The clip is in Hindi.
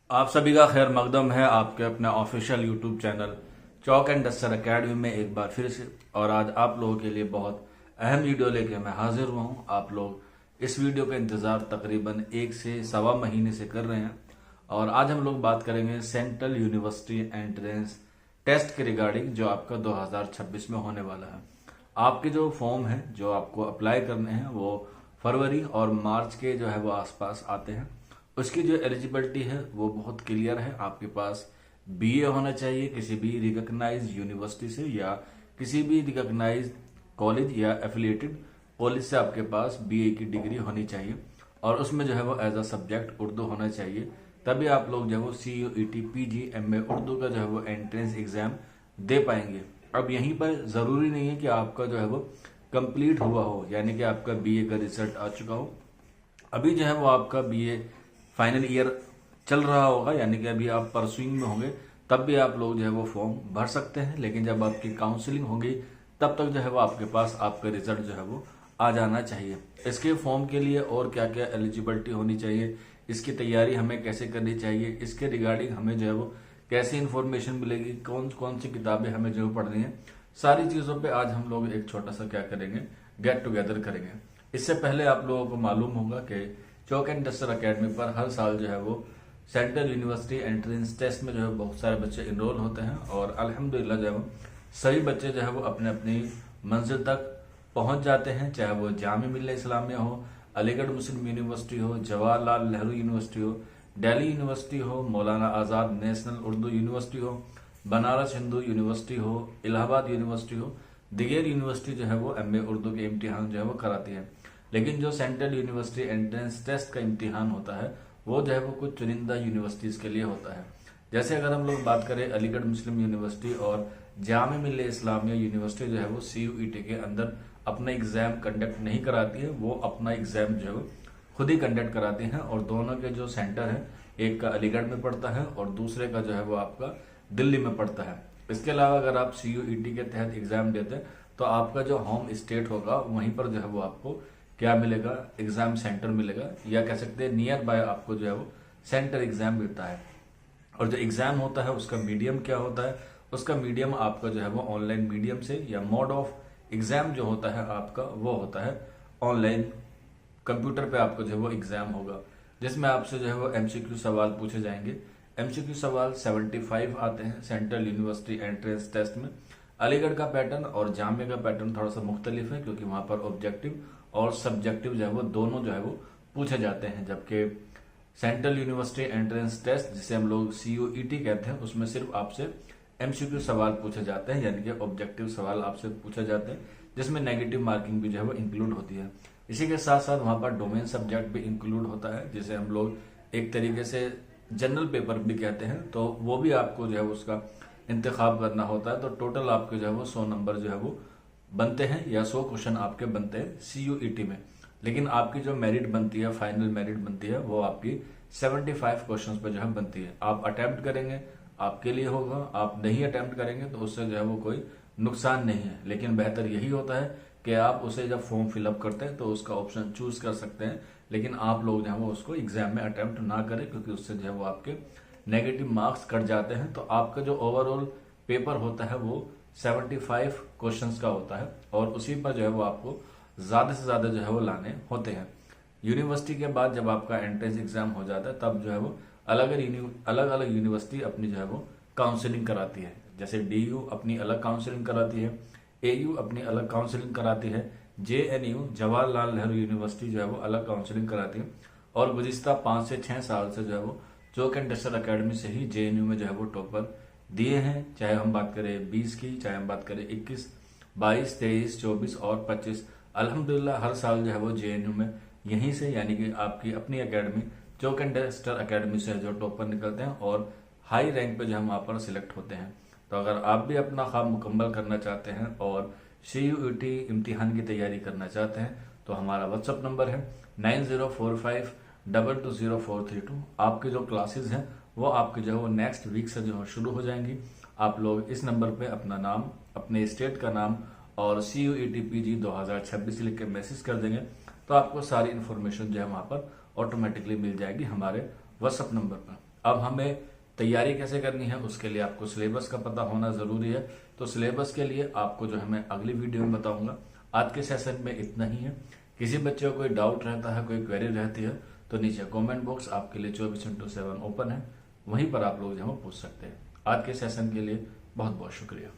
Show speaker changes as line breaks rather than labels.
आप सभी का खैर मकदम है आपके अपने official YouTube channel chalk and duster academy में एक बार फिर से। और आज आप लोगों के लिए बहुत अहम वीडियो लेके मैं हाजिर हुआ हूँ। आप लोग इस वीडियो का इंतज़ार तकरीबन 1 से 1.25 महीने से कर रहे हैं। और आज हम लोग बात करेंगे सेंट्रल यूनिवर्सिटी एंट्रेंस टेस्ट के रिगार्डिंग जो आपका 2026 में होने वाला है। आपके जो फॉर्म है जो आपको अप्लाई करने हैं वो फरवरी और मार्च के जो है वो आसपास आते हैं। उसकी जो एलिजिबिलिटी है वो बहुत क्लियर है। आपके पास बीए होना चाहिए किसी भी रिकॉग्नाइज्ड यूनिवर्सिटी से या किसी भी रिकॉग्नाइज्ड कॉलेज या एफिलिएटेड कॉलेज से आपके पास बीए की डिग्री होनी चाहिए। और उसमें जो है वो एज अ सब्जेक्ट उर्दू होना चाहिए। तभी आप लोग जो है वो CUET PG MA उर्दू का जो है वो एंट्रेंस एग्जाम दे पाएंगे। अब यहीं पर जरूरी नहीं है कि आपका जो है वो कंप्लीट हुआ हो, यानी कि आपका बीए का रिजल्ट आ चुका हो। अभी जो है वो आपका बीए फाइनल ईयर चल रहा होगा, यानी कि अभी आप परसुइंग में होंगे, तब भी आप लोग जो है वो फॉर्म भर सकते हैं। लेकिन जब आपकी काउंसलिंग होगी तब तक जो है वो आपके पास आपका रिजल्ट जो है वो आ जाना चाहिए। इसके फॉर्म के लिए और क्या क्या एलिजिबिलिटी होनी चाहिए, इसकी तैयारी हमें कैसे करनी चाहिए, इसके रिगार्डिंग हमें जो है वो कैसी इन्फॉर्मेशन मिलेगी, कौन कौन सी किताबें हमें जो पढ़नी है, सारी चीज़ों पे आज हम लोग एक छोटा सा क्या करेंगे, गेट टुगेदर करेंगे। इससे पहले आप लोगों को मालूम होगा कि चौक एंड डस्टर अकेडमी पर हर साल जो है वो सेंट्रल यूनिवर्सिटी एंट्रेंस टेस्ट में जो है बहुत सारे बच्चे इनरोल होते हैं। और अल्हम्दुलिल्लाह जो है वो सभी बच्चे जो है वो अपने अपनी मंजिल तक पहुंच जाते हैं, चाहे वो जामिया मिल्लिया इस्लामिया हो, अलीगढ़ मुस्लिम यूनिवर्सिटी हो, जवाहरलाल नेहरू यूनिवर्सिटी हो, दिल्ली यूनिवर्सिटी हो, मौलाना आज़ाद नेशनल उर्दू यूनिवर्सिटी हो, बनारस हिंदू यूनिवर्सिटी हो, इलाहाबाद यूनिवर्सिटी हो। दिगेर यूनिवर्सिटी जो है वो MA उर्दू के इम्तिहान जो है वो कराती है। लेकिन जो सेंट्रल यूनिवर्सिटी एंट्रेंस टेस्ट का इम्तिहान होता है वो जो है वो कुछ चुनिंदा यूनिवर्सिटीज के लिए होता है। जैसे अगर हम लोग बात करें अलीगढ़ मुस्लिम यूनिवर्सिटी और जामिया मिल्लिया इस्लामिया यूनिवर्सिटी जो है वो CUET के अंदर अपना एग्जाम कंडक्ट नहीं कराती है, वो अपना एग्जाम जो है खुद ही कंडक्ट कराती हैं। और दोनों के जो सेंटर है, एक का अलीगढ़ में पड़ता है और दूसरे का जो है वो आपका दिल्ली में पड़ता है। इसके अलावा अगर आप CUET के तहत एग्जाम देते हैं तो आपका जो होम स्टेट होगा वहीं पर जो है वो आपको क्या मिलेगा, एग्जाम सेंटर मिलेगा, या कह सकते हैं नियर बाय आपको जो है वो सेंटर एग्जाम मिलता है। और जो एग्जाम होता है उसका मीडियम क्या होता है, उसका मीडियम आपका जो है वो ऑनलाइन मीडियम से, या मोड ऑफ एग्जाम जो होता है आपका वो होता है ऑनलाइन, कंप्यूटर पे आपको जो है वो एग्जाम होगा, जिसमें आपसे जो है वो MCQ सवाल पूछे जाएंगे। MCQ सवाल 75 आते हैं सेंट्रल यूनिवर्सिटी एंट्रेंस टेस्ट में। अलीगढ़ का पैटर्न और जामिया का पैटर्न थोड़ा सा मुख्तलिफ है, क्योंकि वहां पर ऑब्जेक्टिव और सब्जेक्टिव जो है वो दोनों जो है वो पूछे जाते हैं। जबकि सेंट्रल यूनिवर्सिटी एंट्रेंस टेस्ट जिसे हम लोग CUET कहते हैं उसमें सिर्फ आपसे MCQ सवाल पूछे जाते हैं, यानी कि ऑब्जेक्टिव सवाल आपसे पूछे जाते हैं, जिसमें नेगेटिव मार्किंग भी जो है वो इंक्लूड होती है। इसी के साथ साथ वहां पर डोमेन सब्जेक्ट भी इंक्लूड होता है, जिसे हम लोग एक तरीके से जनरल पेपर भी कहते हैं। तो वो भी आपको जो है उसका इंतखाब करना होता है। तो टोटल आपके जो है वो 100 नंबर जो है वो बनते हैं, या 100 क्वेश्चन आपके बनते हैं CUET में। लेकिन आपकी जो मेरिट बनती है, फाइनल मेरिट बनती है, वो आपकी 75 क्वेश्चन पे जो है बनती है। आप अटेम्प्ट करेंगे आपके लिए होगा, आप नहीं अटेम्प्ट करेंगे तो उससे जो है वो कोई नुकसान नहीं है। लेकिन बेहतर यही होता है कि आप उसे जब फॉर्म फिलअप करते हैं तो उसका ऑप्शन चूज कर सकते हैं, लेकिन आप लोग जो है वो उसको एग्जाम में अटेम्प्ट ना करें, क्योंकि उससे जो है वो आपके नेगेटिव मार्क्स कट जाते हैं। तो आपका जो ओवरऑल पेपर होता है वो 75 क्वेश्चंस का होता है, और उसी पर जो है वो आपको ज्यादा से ज्यादा जो है वो लाने होते हैं। यूनिवर्सिटी के बाद जब आपका एंट्रेंस एग्जाम हो जाता है तब जो है वो अलग अलग यूनिवर्सिटी अपनी जो है वो काउंसलिंग कराती है। जैसे DU अपनी अलग काउंसलिंग कराती है, AU अपनी अलग काउंसलिंग कराती है, JNU जवाहरलाल नेहरू यूनिवर्सिटी जो है वो अलग काउंसलिंग कराती है। और गुज़िश्ता 5 से 6 साल से जो है वो चौक एंड डस्टर अकेडमी से ही JNU में जो है वो टॉपर दिए हैं। चाहे हम बात करें 20 की, चाहे हम बात करें 21, 22, 23, 24 और 25, अल्हम्दुलिल्लाह हर साल जो है वो JNU में यहीं से, यानी कि आपकी अपनी academy chalk and duster academy से जो टॉपर निकलते हैं और हाई रैंक पे जो हम वहाँ पर सिलेक्ट होते हैं। तो अगर आप भी अपना ख्वाब मुकम्मल करना चाहते हैं और CUET इम्तिहान की तैयारी करना चाहते हैं तो हमारा व्हाट्सअप नंबर है 9045220432। आपके जो क्लासेस हैं वो आपके जो है वो नेक्स्ट वीक से जो शुरू हो जाएंगी। आप लोग इस नंबर पे अपना नाम, अपने स्टेट का नाम और CUET PG 2026 लिख के मैसेज कर देंगे तो आपको सारी इन्फॉर्मेशन जो है वहां पर ऑटोमेटिकली मिल जाएगी हमारे व्हाट्सएप नंबर पर। अब हमें तैयारी कैसे करनी है, उसके लिए आपको सिलेबस का पता होना जरूरी है। तो सिलेबस के लिए आपको जो है मैं अगली वीडियो में बताऊंगा। आज के सेशन में इतना ही है। किसी बच्चे को कोई डाउट रहता है, कोई क्वेरी रहती है, तो नीचे कमेंट बॉक्स आपके लिए 24/7 ओपन है, वहीं पर आप लोग जो है वो पूछ सकते हैं। आज के सेशन के लिए बहुत बहुत शुक्रिया।